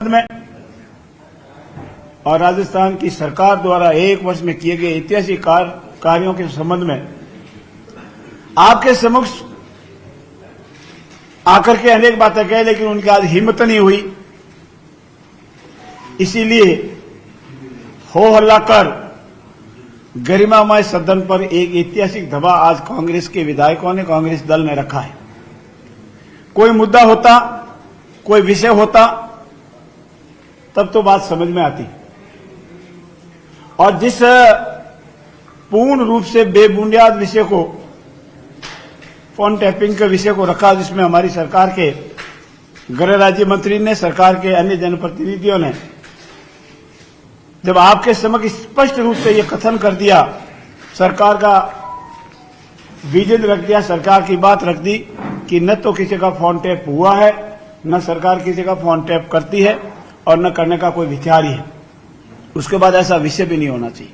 में और राजस्थान की सरकार द्वारा एक वर्ष में किए गए ऐतिहासिक कार्यों के संबंध में आपके समक्ष आकर के अनेक बातें कहे, लेकिन उनकी आज हिम्मत नहीं हुई। इसीलिए हो हल्ला कर गरिमामय सदन पर एक ऐतिहासिक दबाव आज कांग्रेस के विधायकों ने, कांग्रेस दल ने रखा है। कोई मुद्दा होता, कोई विषय होता, तब तो बात समझ में आती। और जिस पूर्ण रूप से बेबुनियाद विषय को, फोन टैपिंग के विषय को रखा, जिसमें हमारी सरकार के गृह राज्य मंत्री ने, सरकार के अन्य जनप्रतिनिधियों ने जब आपके समक्ष स्पष्ट रूप से ये कथन कर दिया, सरकार का विजन रख दिया, सरकार की बात रख दी कि न तो किसी का फोन टैप हुआ है, न सरकार किसी का फोन टैप करती है और न करने का कोई विचार ही है। उसके बाद ऐसा विषय भी नहीं होना चाहिए।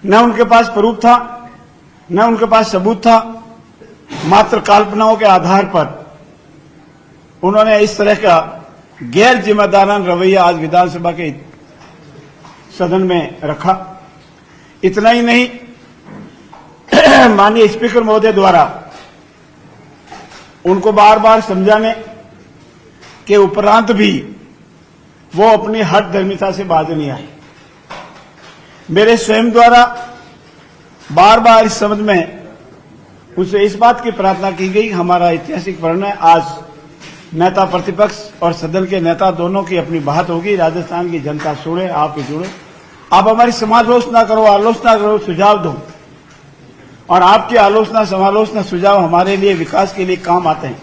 न उनके पास प्रूफ था, न उनके पास सबूत था। मात्र कल्पनाओं के आधार पर उन्होंने इस तरह का गैर जिम्मेदाराना रवैया आज विधानसभा के सदन में रखा। इतना ही नहीं, माननीय स्पीकर महोदय द्वारा उनको बार बार समझाने के उपरांत भी वो अपनी हठ धर्मिता से बाज नहीं आए। मेरे स्वयं द्वारा बार बार इस संबंध में उनसे इस बात की प्रार्थना की गई, हमारा ऐतिहासिक निर्णय आज नेता प्रतिपक्ष और सदन के नेता दोनों की अपनी बात होगी। राजस्थान की जनता सुने, आप भी जुड़े, आप हमारी समालोचना करो, आलोचना करो, सुझाव दो, और आपकी आलोचना, समालोचना, सुझाव हमारे लिए विकास के लिए काम आते हैं।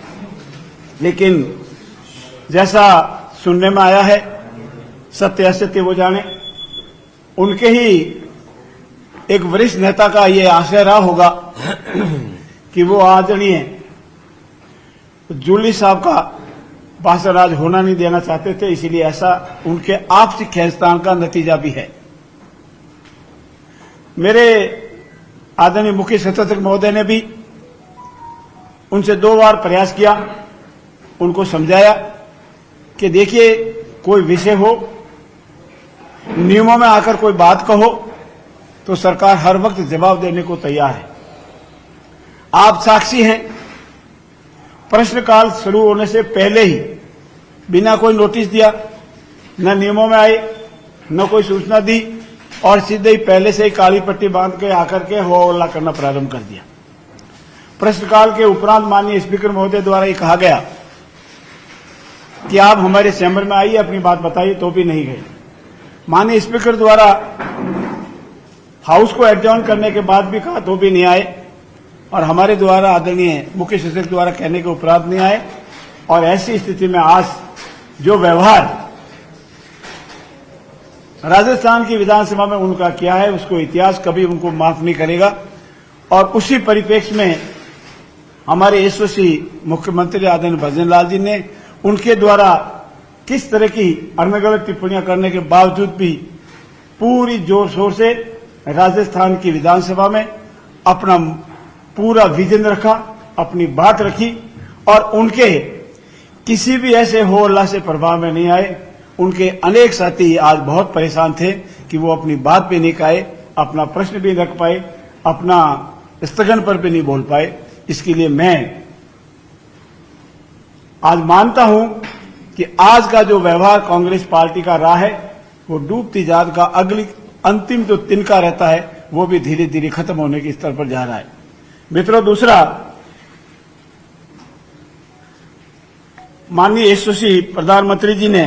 लेकिन जैसा सुनने में आया है, सत्य असत्य वो जाने, उनके ही एक वरिष्ठ नेता का ये आशय रहा होगा कि वो आदरणीय जूली साहब का भाषण आज होना नहीं देना चाहते थे, इसीलिए ऐसा उनके आपसी खींचतान का नतीजा भी है। मेरे आदरणीय मुख्य सचेतक महोदय ने भी उनसे 2 बार प्रयास किया, उनको समझाया कि देखिए, कोई विषय हो, नियमों में आकर कोई बात कहो तो सरकार हर वक्त जवाब देने को तैयार है। आप साक्षी हैं, प्रश्नकाल शुरू होने से पहले ही बिना कोई नोटिस दिया, न नियमों में आए, न कोई सूचना दी, और सीधे ही पहले से ही काली पट्टी बांध के आकर के हो हल्ला करना प्रारंभ कर दिया। प्रश्नकाल के उपरांत माननीय स्पीकर महोदय द्वारा ये कहा गया कि आप हमारे चैम्बर में आइए, अपनी बात बताइए, तो भी नहीं गए। माननीय स्पीकर द्वारा हाउस को एडजॉर्न करने के बाद भी कहा, तो भी नहीं आए, और हमारे द्वारा आदरणीय मुख्य सचेतक द्वारा कहने के उपरांत नहीं आए। और ऐसी स्थिति में आज जो व्यवहार राजस्थान की विधानसभा में उनका किया है, उसको इतिहास कभी उनको माफ नहीं करेगा। और उसी परिप्रेक्ष्य में हमारे यशस्वी मुख्यमंत्री आदरणीय भजनलाल जी ने उनके द्वारा किस तरह की अनगढ़ टिप्पणियां करने के बावजूद भी पूरी जोर शोर से राजस्थान की विधानसभा में अपना पूरा विजन रखा, अपनी बात रखी, और उनके किसी भी ऐसे हो हल्ला से प्रभाव में नहीं आए। उनके अनेक साथी आज बहुत परेशान थे कि वो अपनी बात भी नहीं कहे, अपना प्रश्न भी रख पाए, अपना स्थगन पर भी नहीं बोल पाए। इसके लिए मैं आज मानता हूं कि आज का जो व्यवहार कांग्रेस पार्टी का रहा है, वो डूबती जात का अगली अंतिम जो तिनका रहता है, वो भी धीरे धीरे खत्म होने के स्तर पर जा रहा है। मित्रों, दूसरा, माननीय यशस्वी प्रधानमंत्री जी ने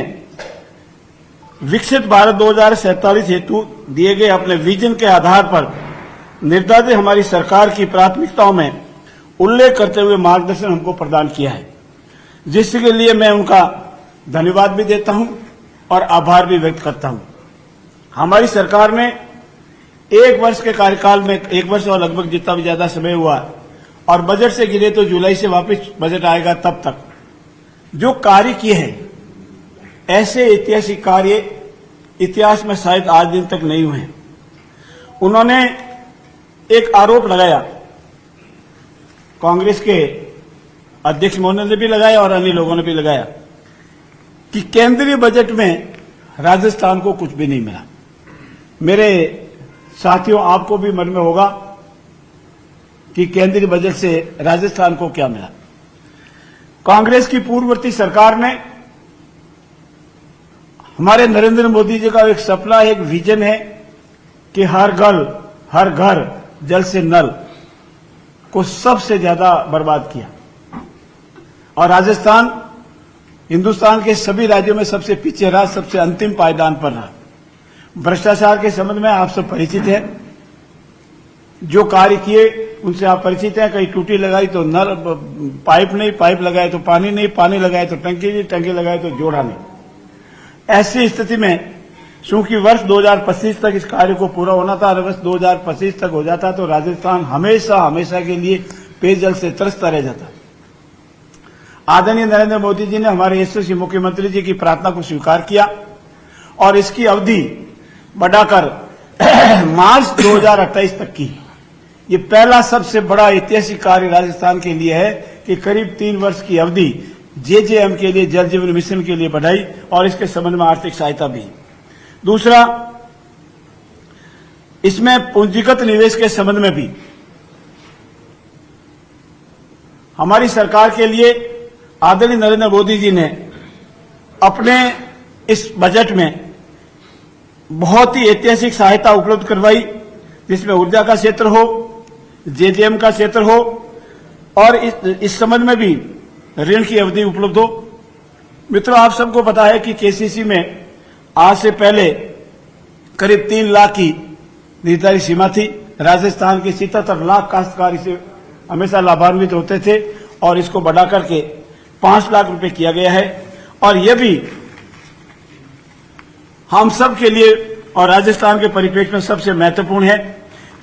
विकसित भारत 2047 हेतु दिए गए अपने विजन के आधार पर निर्धारित हमारी सरकार की प्राथमिकताओं में उल्लेख करते हुए मार्गदर्शन हमको प्रदान किया है, जिसके लिए मैं उनका धन्यवाद भी देता हूं और आभार भी व्यक्त करता हूं। हमारी सरकार ने 1 वर्ष के कार्यकाल में, 1 वर्ष और लगभग जितना भी ज्यादा समय हुआ, और बजट से गिरे तो जुलाई से वापस बजट आएगा, तब तक जो कार्य किए हैं, ऐसे ऐतिहासिक कार्य इतिहास में शायद आज दिन तक नहीं हुए हैं। उन्होंने एक आरोप लगाया, कांग्रेस के अध्यक्ष महोदय ने भी लगाया और अन्य लोगों ने भी लगाया, कि केंद्रीय बजट में राजस्थान को कुछ भी नहीं मिला। मेरे साथियों, आपको भी मन में होगा कि केंद्रीय बजट से राजस्थान को क्या मिला। कांग्रेस की पूर्ववर्ती सरकार ने, हमारे नरेंद्र मोदी जी का एक सपना, एक विजन है कि हर घर जल से नल को सबसे ज्यादा बर्बाद किया, और राजस्थान हिंदुस्तान के सभी राज्यों में सबसे पीछे रहा, सबसे अंतिम पायदान पर रहा। भ्रष्टाचार के संबंध में आप सब परिचित हैं, जो कार्य किए उनसे आप परिचित हैं। कहीं टूटी लगाई तो नल पाइप नहीं, पाइप लगाए तो पानी नहीं, पानी लगाए तो टंकी नहीं, टंकी लगाए तो जोड़ा नहीं। ऐसी स्थिति में चूंकि वर्ष 2025 तक इस कार्य को पूरा होना था और वर्ष 2025 तक हो जाता तो राजस्थान हमेशा के लिए पेयजल से तरसता रह जाता। आदरणीय नरेंद्र मोदी जी ने हमारे यशस्वी मुख्यमंत्री जी की प्रार्थना को स्वीकार किया और इसकी अवधि बढ़ाकर मार्च 2028 तक की। ये पहला सबसे बड़ा ऐतिहासिक कार्य राजस्थान के लिए है कि करीब 3 वर्ष की अवधि जेजेएम के लिए, जल जीवन मिशन के लिए बढ़ाई और इसके संबंध में आर्थिक सहायता भी। दूसरा, इसमें पूंजीगत निवेश के संबंध में भी हमारी सरकार के लिए आदरणीय नरेंद्र मोदी जी ने अपने इस बजट में बहुत ही ऐतिहासिक सहायता उपलब्ध करवाई, जिसमें ऊर्जा का क्षेत्र हो, जेजेएम का क्षेत्र हो और इस संबंध में भी ऋण की अवधि उपलब्ध हो। मित्रों, आप सबको पता है कि केसीसी में आज से पहले करीब 3 लाख की निर्धारित सीमा थी। राजस्थान के 77 लाख काश्तकार इसे हमेशा लाभान्वित होते थे और इसको बढ़ा करके 5 लाख रुपए किया गया है। और यह भी हम सब के लिए और राजस्थान के परिप्रेक्ष्य में सबसे महत्वपूर्ण है,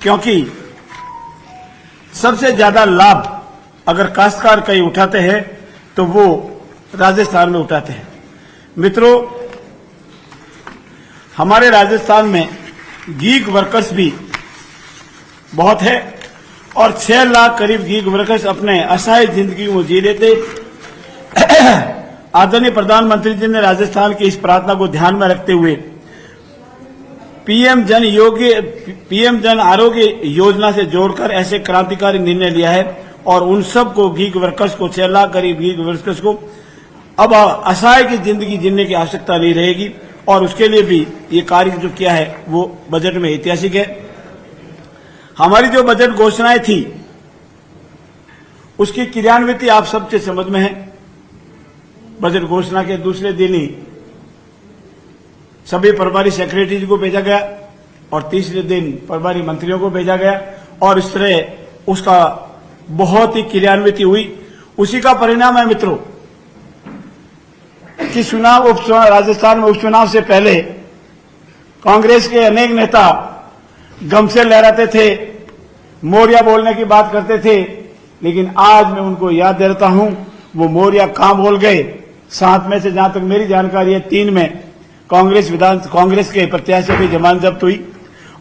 क्योंकि सबसे ज्यादा लाभ अगर काश्तकार कहीं उठाते हैं तो वो राजस्थान में उठाते हैं। मित्रों, हमारे राजस्थान में गीग वर्कर्स भी बहुत है और 6 लाख करीब गीग वर्कर्स अपने असहाय जिंदगी को जी लेते। आदरणीय प्रधानमंत्री जी ने राजस्थान की इस प्रार्थना को ध्यान में रखते हुए पीएम जन आरोग्य योजना से जोड़कर ऐसे क्रांतिकारी निर्णय लिया है और उन सब को गीग वर्कर्स को 6 लाख करीब गीग वर्कर्स को अब असहाय की जिंदगी जीने की आवश्यकता नहीं रहेगी और उसके लिए भी ये कार्य जो किया है वो बजट में ऐतिहासिक है। हमारी जो बजट घोषणाएं थी उसकी क्रियान्विति आप सबके समझ में है। बजट घोषणा के दूसरे दिन ही सभी प्रभारी सेक्रेटरी को भेजा गया और तीसरे दिन प्रभारी मंत्रियों को भेजा गया और इस तरह उसका बहुत ही क्रियान्विति हुई। उसी का परिणाम है मित्रों कि उपचुनाव राजस्थान में उपचुनाव से पहले कांग्रेस के अनेक नेता गमछे लहराते थे, मोरिया बोलने की बात करते थे, लेकिन आज मैं उनको याद दिलाता हूं वो मोरिया कहां बोल गए। 7 में से जहां तक मेरी जानकारी है 3 में कांग्रेस के प्रत्याशी की जमानत जब्त हुई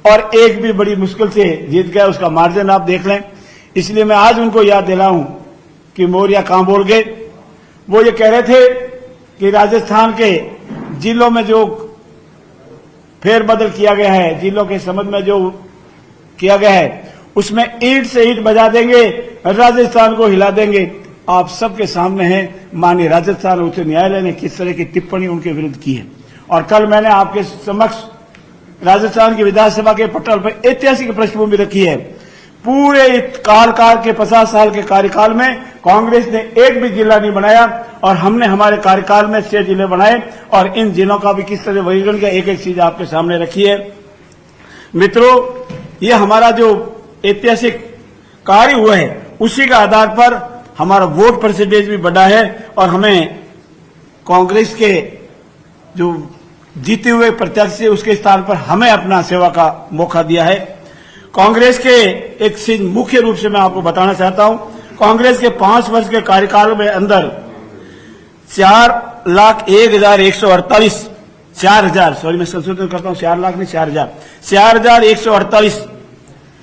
और एक भी बड़ी मुश्किल से जीत गया, उसका मार्जिन आप देख लें। इसलिए मैं आज उनको याद दिलाऊं कि मोरिया कहां बोल गए। वो ये कह रहे थे कि राजस्थान के जिलों में जो फेरबदल किया गया है, जिलों के संबंध में जो किया गया है उसमें ईंट से ईंट बजा देंगे, राजस्थान को हिला देंगे। आप सबके सामने है माननीय राजस्थान उच्च न्यायालय ने किस तरह की टिप्पणी उनके विरुद्ध की है। और कल मैंने आपके समक्ष राजस्थान की विधानसभा के पटल पर ऐतिहासिक पृष्ठभूमि रखी है। पूरे काल के 50 साल के कार्यकाल में कांग्रेस ने एक भी जिला नहीं बनाया और हमने हमारे कार्यकाल में 6 जिले बनाए और इन जिलों का भी किस तरह वर्गीकरण किया, एक एक चीज आपके सामने रखी है। मित्रों, ये हमारा जो ऐतिहासिक कार्य हुआ है उसी का आधार पर हमारा वोट परसेंटेज भी बढ़ा है और हमें कांग्रेस के जो जीते हुए प्रत्याशी उसके स्थान पर हमें अपना सेवा का मौका दिया है। कांग्रेस के एक चीज मुख्य रूप से मैं आपको बताना चाहता हूं, कांग्रेस के 5 वर्ष के कार्यकाल में अंदर 4,01,48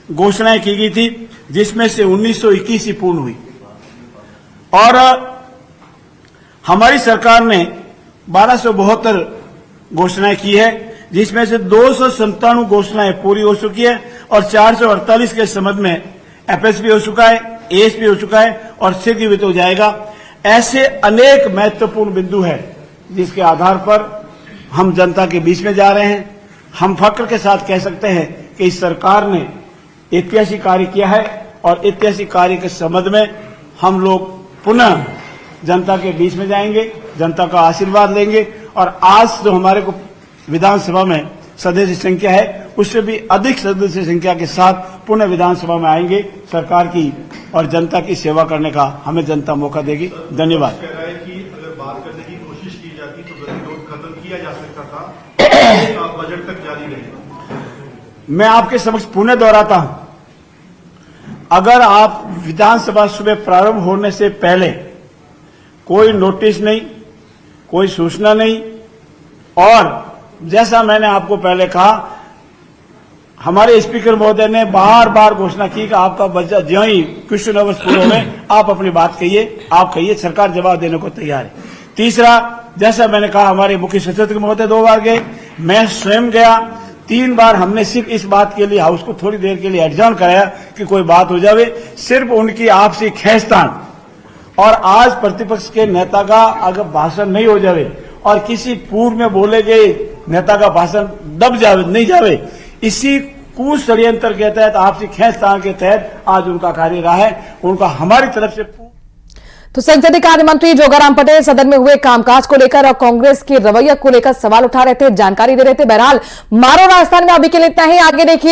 घोषणाएं की गई थी, जिसमें से 1921 ही पूर्ण हुई और हमारी सरकार ने 1272 घोषणाएं की है, जिसमें से 297 घोषणाएं पूरी हो चुकी है और 448 के संबंध में एफएसपी हो चुका है, एएसपी हो चुका है और शीघ्र हो जाएगा। ऐसे अनेक महत्वपूर्ण बिंदु है जिसके आधार पर हम जनता के बीच में जा रहे हैं। हम फक्र के साथ कह सकते हैं कि इस सरकार ने ऐतिहासिक कार्य किया है और ऐतिहासिक कार्य के संबंध में हम लोग पुनः जनता के बीच में जाएंगे, जनता का आशीर्वाद लेंगे और आज जो हमारे को विधानसभा में सदस्य संख्या है उससे भी अधिक सदस्य संख्या के साथ पुनः विधानसभा में आएंगे। सरकार की और जनता की सेवा करने का हमें जनता मौका देगी। धन्यवाद। कह रहा है कि अगर बात करने की कोशिश की जाती तो गतिरोध खत्म किया जा सकता था, बजट तक जारी रहे। मैं आपके समक्ष पुनः दोहराता हूं, अगर आप विधानसभा सुबह प्रारंभ होने से पहले कोई नोटिस नहीं, कोई सूचना नहीं और जैसा मैंने आपको पहले कहा, हमारे स्पीकर महोदय ने बार बार घोषणा की कि आपका बजट ज्यों ही क्वेश्चन अवर्स पूरे में आप अपनी बात कहिए, आप कहिए, सरकार जवाब देने को तैयार है। तीसरा, जैसा मैंने कहा, हमारे मुख्य सचेतक महोदय 2 बार गए, मैं स्वयं गया, 3 बार हमने सिर्फ इस बात के लिए हाउस को थोड़ी देर के लिए एडजॉर्न कराया कि कोई बात हो जावे, सिर्फ उनकी आपसी खींचतान और आज प्रतिपक्ष के नेता का अगर भाषण नहीं हो जावे और किसी पूर्व में बोले गए नेता का भाषण दब जावे, नहीं जावे, इसी कुछ षड्यंत्र के तहत, आपसी खींचतान के तहत आज उनका कार्य रहा है। उनका हमारी तरफ से तो संसदीय कार्य मंत्री जोगाराम पटेल सदन में हुए कामकाज को लेकर और कांग्रेस के रवैया को लेकर सवाल उठा रहे थे, जानकारी दे रहे थे। बहरहाल मारो राजस्थान में अभी के लिए इतना ही, आगे देखिए।